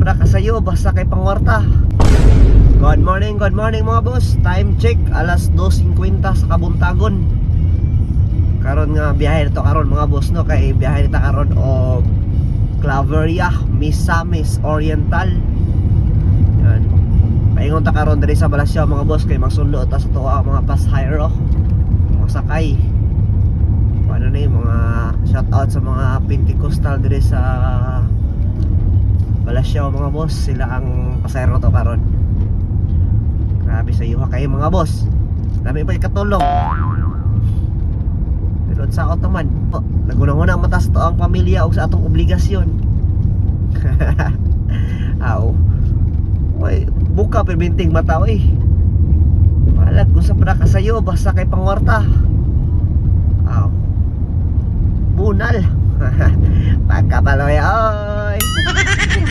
sobra kasayo basta kay pangwarta. Good morning mga boss. Time check alas 2:50 sa Kabuntagon. Karon nga biyahe nito karon mga boss no, kay biyahe nito karon og Claveria, Misamis Oriental. Yan. Paingon ta karon diri sa Balasyaw mga boss kay magsundo ta sa tuwa mga pasahero, mga sakay. Ano na yung mga shout out sa mga Pentecostal diri sa Balasyaw mga boss, sila ang pasahero to karon. Grabe sa iyo kayo mga boss. Dami pa ikatulong. Pero sa ako man, nagunang-unang matas to ang pamilya o sa atong obligasyon. Aw. Oy, buka pirbinting mata oy. Palag kung sa para kasayo basta kay pangwarta. Aw. Bunal. Pagkabaloy oy.